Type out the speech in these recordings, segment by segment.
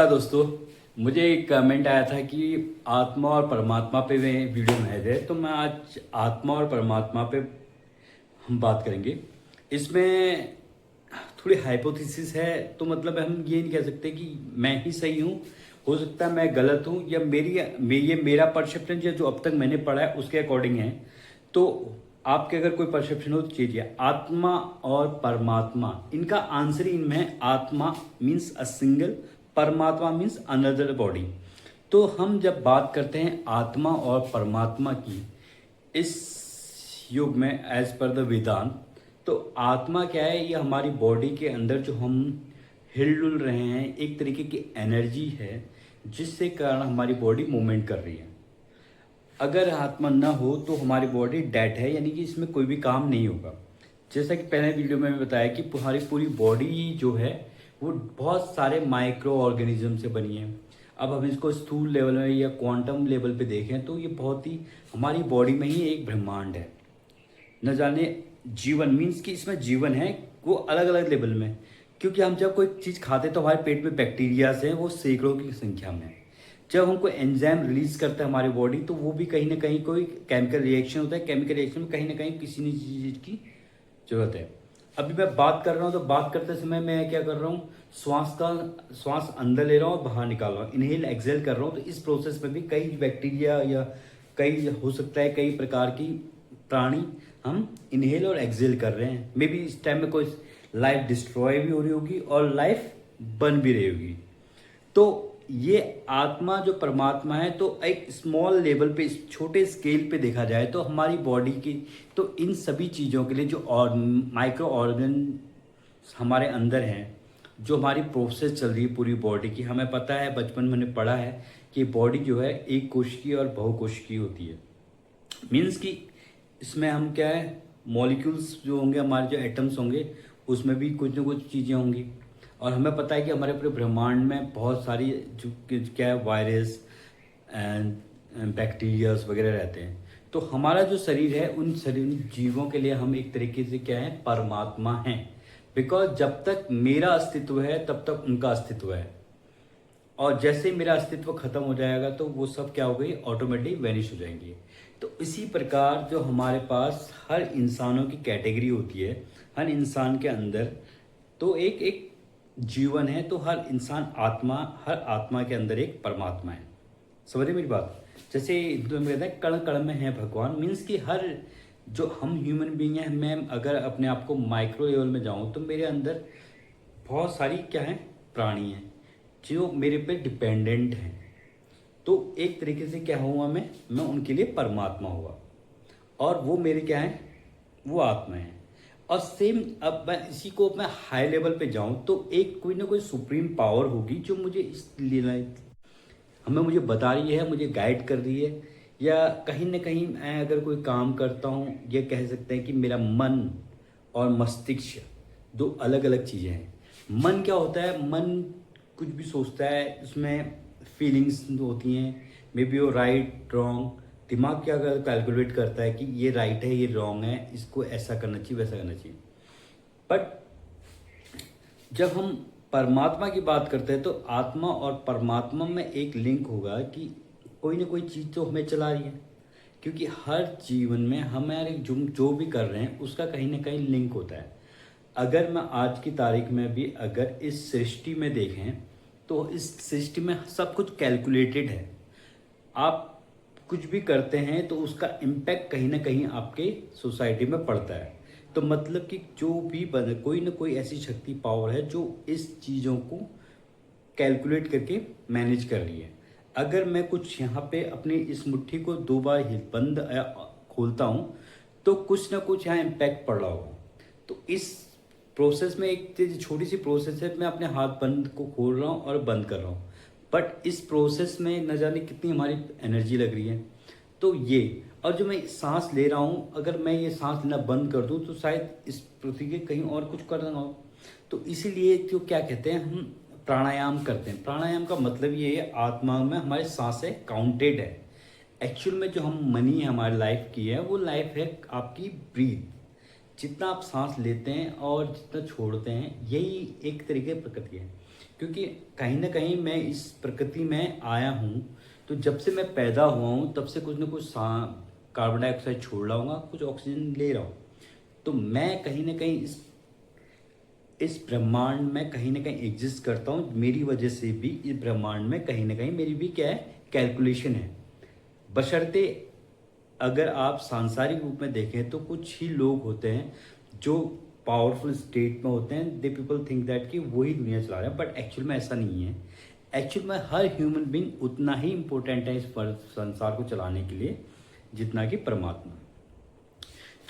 नमस्कार दोस्तों। मुझे एक कमेंट आया था कि आत्मा और परमात्मा पे मैं वीडियो बनाए थे, तो मैं आज आत्मा और परमात्मा पे हम बात करेंगे। इसमें थोड़ी हाइपोथेसिस है, तो मतलब हम ये नहीं कह सकते कि मैं ही सही हूँ। हो सकता है मैं गलत हूँ, या ये मेरा परसेप्शन जो अब तक मैंने पढ़ा है उसके अकॉर्डिंग है। तो आपके अगर कोई परसेप्शन हो तो चीजिए। आत्मा और परमात्मा, इनका आंसर ही इनमें है। आत्मा मीन्स अ सिंगल, परमात्मा मीन्स अनदर बॉडी। तो हम जब बात करते हैं आत्मा और परमात्मा की इस युग में, एज पर द वेदांत, तो आत्मा क्या है? ये हमारी बॉडी के अंदर जो हम हिलडुल रहे हैं, एक तरीके की एनर्जी है जिससे कारण हमारी बॉडी मूवमेंट कर रही है। अगर आत्मा ना हो तो हमारी बॉडी डेड है, यानी कि इसमें कोई भी काम नहीं होगा। जैसा कि पहले वीडियो में बताया कि हमारी पूरी बॉडी जो है वो बहुत सारे माइक्रो ऑर्गेनिज्म से बनी है। अब हम इसको स्थूल लेवल में या क्वांटम लेवल पे देखें तो ये बहुत ही, हमारी बॉडी में ही एक ब्रह्मांड है। न जाने जीवन मीन्स कि इसमें जीवन है, वो अलग अलग लेवल में। क्योंकि हम जब कोई चीज़ खाते हैं तो हमारे पेट में बैक्टीरियाज हैं, वो सैकड़ों की संख्या में। जब हम कोई एंजाइम रिलीज करता है हमारी बॉडी, तो वो भी कहीं ना कहीं कोई केमिकल रिएक्शन होता है। केमिकल रिएक्शन में कहीं ना कहीं किसी न चीज़ की जरूरत है। अभी मैं बात कर रहा हूँ तो बात करते समय मैं क्या कर रहा हूँ, श्वास अंदर ले रहा हूँ और बाहर निकाल रहा हूँ, इनहेल एक्सेल कर रहा हूँ। तो इस प्रोसेस में भी कई बैक्टीरिया या कई हो सकता है कई प्रकार की प्राणी हम इनहेल और एक्सेल कर रहे हैं। मे बी इस टाइम में कोई लाइफ डिस्ट्रॉय भी हो रही होगी और लाइफ बन भी रही होगी। तो ये आत्मा जो परमात्मा है, तो एक स्मॉल लेवल पे, इस छोटे स्केल पे देखा जाए तो हमारी बॉडी की, तो इन सभी चीज़ों के लिए जो और माइक्रो ऑर्गन हमारे अंदर हैं, जो हमारी प्रोसेस चल रही है पूरी बॉडी की, हमें पता है, बचपन में मैंने पढ़ा है कि बॉडी जो है एक कोशिकीय और बहुकोशिकीय होती है। मीन्स कि इसमें हम क्या है, मॉलिक्यूल्स जो होंगे, हमारे जो एटम्स होंगे, उसमें भी कुछ ना कुछ चीज़ें होंगी। और हमें पता है कि हमारे पूरे ब्रह्मांड में बहुत सारी जो क्या है, वायरस एंड बैक्टीरियाज वगैरह रहते हैं। तो हमारा जो शरीर है, उन शरीर जीवों के लिए हम एक तरीके से क्या है, परमात्मा हैं। बिकॉज जब तक मेरा अस्तित्व है तब तक उनका अस्तित्व है, और जैसे ही मेरा अस्तित्व खत्म हो जाएगा तो वो सब क्या हो गई, ऑटोमेटिक वैनिश हो जाएंगे। तो इसी प्रकार जो हमारे पास हर इंसानों की कैटेगरी होती है, हर इंसान के अंदर तो एक एक जीवन है। तो हर इंसान आत्मा, हर आत्मा के अंदर एक परमात्मा है। समझे मेरी बात? जैसे हिंदू में कहते हैं कण कण में है भगवान। मीन्स कि हर जो हम ह्यूमन बीइंग हैं, मैं अगर अपने आप को माइक्रो लेवल में जाऊं तो मेरे अंदर बहुत सारी क्या है, प्राणी हैं जो मेरे पे डिपेंडेंट हैं। तो एक तरीके से क्या हुआ, मैं उनके लिए परमात्मा हुआ, और वो मेरे क्या है, वो आत्मा है। और सेम अब मैं इसी को मैं हाई लेवल पे जाऊं तो एक कोई ना कोई सुप्रीम पावर होगी जो मुझे इस लिए हमें मुझे बता रही है, मुझे गाइड कर रही है। या कहीं ना कहीं मैं अगर कोई काम करता हूँ, ये कह सकते हैं कि मेरा मन और मस्तिष्क दो अलग अलग चीज़ें हैं। मन क्या होता है, मन कुछ भी सोचता है, उसमें फीलिंग्स होती हैं, मे बी वो राइट रॉन्ग। दिमाग क्या कैलकुलेट करता है कि ये राइट है, ये रॉन्ग है, इसको ऐसा करना चाहिए, वैसा करना चाहिए। बट जब हम परमात्मा की बात करते हैं तो आत्मा और परमात्मा में एक लिंक होगा कि कोई ना कोई चीज़ तो हमें चला रही है। क्योंकि हर जीवन में हमारे जो भी कर रहे हैं उसका कहीं ना कहीं लिंक होता है। अगर मैं आज की तारीख में भी अगर इस सृष्टि में देखें तो इस सृष्टि में सब कुछ कैलकुलेटेड है। आप कुछ भी करते हैं तो उसका इम्पैक्ट कहीं ना कहीं आपके सोसाइटी में पड़ता है। तो मतलब कि जो भी कोई ना कोई ऐसी शक्ति पावर है जो इस चीज़ों को कैलकुलेट करके मैनेज कर रही है। अगर मैं कुछ यहाँ पे अपनी इस मुट्ठी को दो बार बंद या खोलता हूँ तो कुछ ना कुछ यहाँ इम्पैक्ट पड़ रहा होगा। तो इस प्रोसेस में एक छोटी सी प्रोसेस है, मैं अपने हाथ बंद को खोल रहा हूँ और बंद कर रहा हूँ, बट इस प्रोसेस में न जाने कितनी हमारी एनर्जी लग रही है। तो ये, और जो मैं सांस ले रहा हूँ, अगर मैं ये सांस लेना बंद कर दूँ तो शायद इस पृथ्वी के कहीं और कुछ कर रहा हो। तो इसीलिए जो क्या कहते हैं, हम प्राणायाम करते हैं। प्राणायाम का मतलब ये है, आत्मा में हमारे सांसें काउंटेड है। एक्चुअल में जो हम मनी है हमारी लाइफ की है, वो लाइफ है आपकी ब्रीथ। जितना आप सांस लेते हैं और जितना छोड़ते हैं, यही एक तरीके की प्रकृति है। क्योंकि कहीं ना कहीं मैं इस प्रकृति में आया हूँ, तो जब से मैं पैदा हुआ हूँ तब से कुछ ना कुछ कार्बन डाइऑक्साइड छोड़ रहा हूँ, कुछ ऑक्सीजन ले रहा हूँ। तो मैं कहीं ना कहीं इस ब्रह्मांड में कहीं ना कहीं एग्जिस्ट करता हूँ। मेरी वजह से भी इस ब्रह्मांड में कहीं ना कहीं मेरी भी क्या है, कैलकुलेशन है। बशर्ते अगर आप सांसारिक रूप में देखें तो कुछ ही लोग होते हैं जो पावरफुल स्टेट में होते हैं, दे पीपल थिंक दैट कि वही दुनिया चला रहे हैं, बट एक्चुअल में ऐसा नहीं है। एक्चुअल में हर ह्यूमन बीइंग उतना ही इम्पोर्टेंट है इस संसार को चलाने के लिए जितना कि परमात्मा।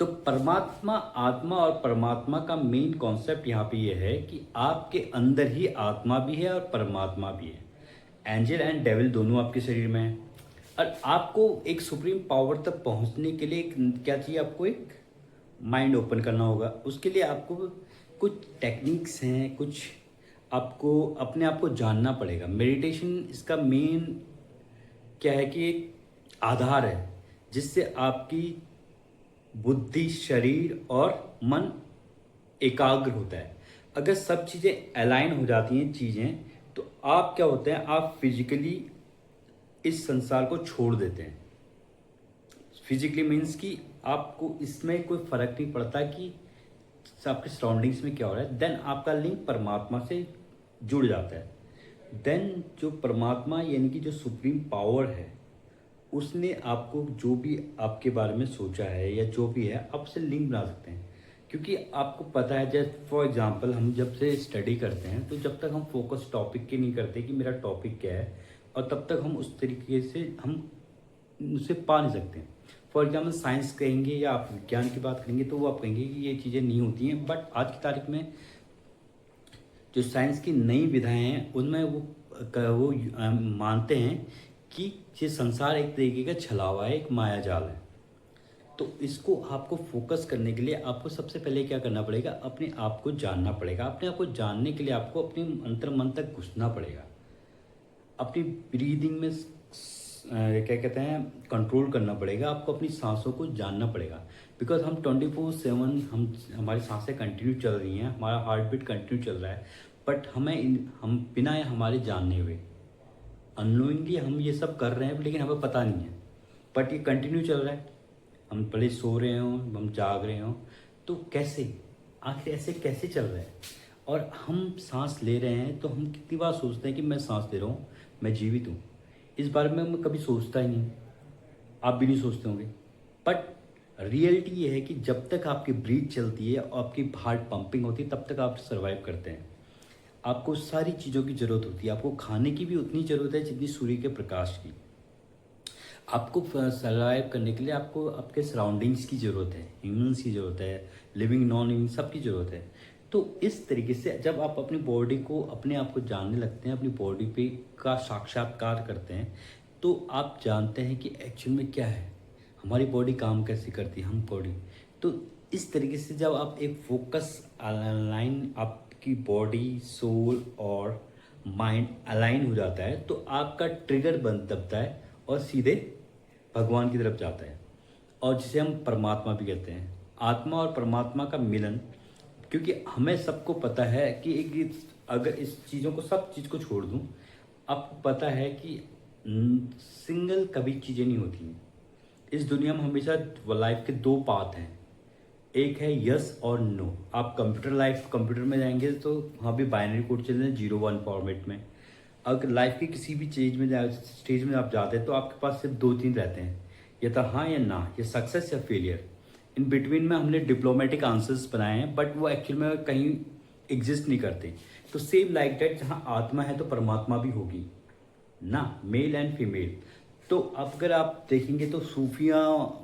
तो परमात्मा, आत्मा और परमात्मा का मेन कॉन्सेप्ट यहाँ पे ये है कि आपके अंदर ही आत्मा भी है और परमात्मा भी है। एंजल एंड डेविल दोनों आपके शरीर में है। और आपको एक सुप्रीम पावर तक पहुँचने के लिए क्या चाहिए, आपको एक माइंड ओपन करना होगा। उसके लिए आपको कुछ टेक्निक्स हैं, कुछ आपको अपने आप को जानना पड़ेगा। मेडिटेशन इसका मेन क्या है कि एक आधार है जिससे आपकी बुद्धि, शरीर और मन एकाग्र होता है। अगर सब चीज़ें अलाइन हो जाती हैं चीज़ें, तो आप क्या होते हैं, आप फिजिकली इस संसार को छोड़ देते हैं। फिजिकली मीन्स कि आपको इसमें कोई फर्क नहीं पड़ता कि आपके सराउंडिंग्स में क्या हो रहा है। देन आपका लिंक परमात्मा से जुड़ जाता है। देन जो परमात्मा यानी कि जो सुप्रीम पावर है, उसने आपको जो भी आपके बारे में सोचा है या जो भी है, आपसे लिंक बना सकते हैं। क्योंकि आपको पता है, जैसे फॉर एग्जांपल हम जब से स्टडी करते हैं तो जब तक हम फोकस टॉपिक के नहीं करते कि मेरा टॉपिक क्या है, और तब तक हम उस तरीके से हम उसे पा नहीं सकते। फॉर एग्जाम्पल साइंस कहेंगे या आप विज्ञान की बात करेंगे तो वो आप कहेंगे कि ये चीज़ें नहीं होती हैं, बट आज की तारीख में जो साइंस की नई विधाएं हैं उनमें वो मानते हैं कि ये संसार एक तरीके का छलावा है, एक माया जाल है। तो इसको आपको फोकस करने के लिए आपको सबसे पहले क्या करना पड़ेगा, अपने आप को जानना पड़ेगा। अपने आप को जानने के लिए आपको अपने अंतर मन तक घुसना पड़ेगा। अपनी ब्रीदिंग में क्या कहते हैं, कंट्रोल करना पड़ेगा। आपको अपनी सांसों को जानना पड़ेगा। बिकॉज हम 24/7 हमारी सांसें कंटिन्यू चल रही हैं, हमारा हार्ट बीट कंटिन्यू चल रहा है, बट हम बिना हमारे जानने हुए अननोइंगली हम ये सब कर रहे हैं, लेकिन हमें पता नहीं है, बट ये कंटिन्यू चल रहा है। हम भले सो रहे हों, हम जाग रहे हों, तो कैसे, आखिर ऐसे कैसे चल रहा है। और हम सांस ले रहे हैं तो हम कितनी बार सोचते हैं कि मैं सांस ले रहा हूँ, मैं जीवित हूँ। इस बारे में मैं कभी सोचता ही नहीं, आप भी नहीं सोचते होंगे। बट रियलिटी ये है कि जब तक आपकी ब्रीथ चलती है और आपकी हार्ट पंपिंग होती है, तब तक आप सर्वाइव करते हैं। आपको सारी चीज़ों की ज़रूरत होती है। आपको खाने की भी उतनी ज़रूरत है जितनी सूर्य के प्रकाश की। आपको सर्वाइव करने के लिए आपको आपके सराउंडिंग्स की ज़रूरत है, ह्यूमंस की ज़रूरत है, लिविंग नॉन लिविंग सबकी ज़रूरत है। तो इस तरीके से जब आप अपनी बॉडी को, अपने आप को जानने लगते हैं, अपनी बॉडी पे का साक्षात्कार करते हैं, तो आप जानते हैं कि एक्चुअल में क्या है, हमारी बॉडी काम कैसे करती है, हम बॉडी। तो इस तरीके से जब आप एक फोकस अलाइन, आपकी बॉडी, सोल और माइंड अलाइन हो जाता है, तो आपका ट्रिगर दबता है और सीधे भगवान की तरफ जाता है, और जिसे हम परमात्मा भी कहते हैं। आत्मा और परमात्मा का मिलन, क्योंकि हमें सबको पता है कि अगर इस चीज़ों को, सब चीज़ को छोड़ दूं, आपको पता है कि सिंगल कभी चीज़ें नहीं होती हैं इस दुनिया में। हमेशा लाइफ के दो पाथ हैं, एक है यस और नो। आप कंप्यूटर में जाएंगे तो वहाँ भी बाइनरी कोड चल रहे हैं 0-1 फॉर्मेट में। अगर लाइफ की किसी भी स्टेज में आप जाते हैं तो आपके पास सिर्फ 2-3 रहते हैं, या तो हाँ या ना, या सक्सेस या फेलियर। इन बिटवीन में हमने डिप्लोमेटिक आंसर्स बनाए हैं, बट वो एक्चुअल में कहीं एग्जिस्ट नहीं करते। तो सेम लाइक दैट, जहाँ आत्मा है तो परमात्मा भी होगी ना, मेल एंड फीमेल। तो अगर आप देखेंगे तो सूफिया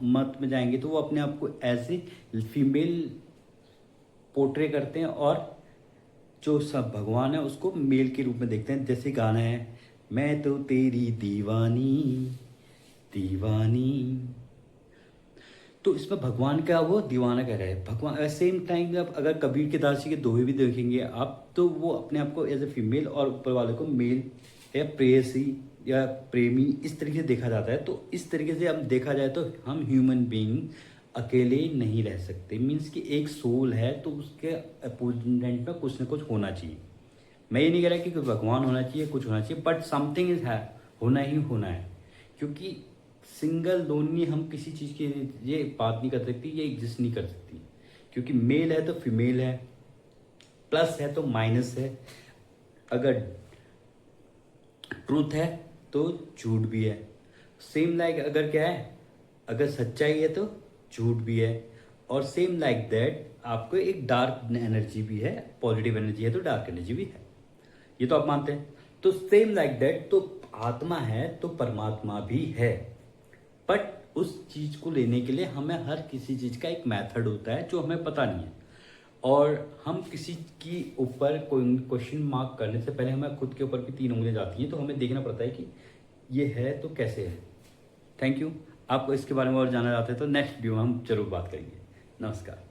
मत में जाएंगे तो वो अपने आप को एज ए फीमेल पोर्ट्रे करते हैं, और जो सब भगवान है उसको मेल के रूप में देखते हैं। जैसे गाना है, मैं तो तेरी दीवानी दीवानी, तो इसमें भगवान का वो दीवाना कह रहा है। भगवान सेम टाइम जब अगर कबीर के दास जी के दोहे भी देखेंगे आप, तो वो अपने आप को एज ए फीमेल और ऊपर वाले को मेल या प्रेयसी या प्रेमी इस तरीके से देखा जाता है। तो इस तरीके से हम देखा जाए तो हम ह्यूमन बीइंग अकेले नहीं रह सकते। मीन्स कि एक सोल है तो उसके अपोनेंट में कुछ ना कुछ होना चाहिए। मैं ये नहीं कह रहा कि कोई भगवान होना चाहिए, कुछ होना चाहिए, बट समथिंग इज है, होना ही होना है। क्योंकि सिंगल लोनली हम किसी चीज़ की ये बात नहीं कर सकती, ये एग्जिस्ट नहीं कर सकती। क्योंकि मेल है तो फीमेल है, प्लस है तो माइनस है, अगर ट्रूथ है तो झूठ भी है। सेम लाइक अगर क्या है, अगर सच्चाई है तो झूठ भी है। और सेम लाइक दैट आपको एक डार्क एनर्जी भी है, पॉजिटिव एनर्जी है तो डार्क एनर्जी भी है, ये तो आप मानते हैं। तो सेम लाइक दैट, तो आत्मा है तो परमात्मा भी है। बट उस चीज को लेने के लिए हमें हर किसी चीज का एक मेथड होता है जो हमें पता नहीं है। और हम किसी की ऊपर कोई क्वेश्चन मार्क करने से पहले हमें खुद के ऊपर भी 3 उंगलियां जाती हैं, तो हमें देखना पड़ता है कि ये है तो कैसे है। Thank you. आपको इसके बारे में और जानना चाहते हैं तो नेक्स्ट वीडियो में हम जरूर बात करेंगे। नमस्कार।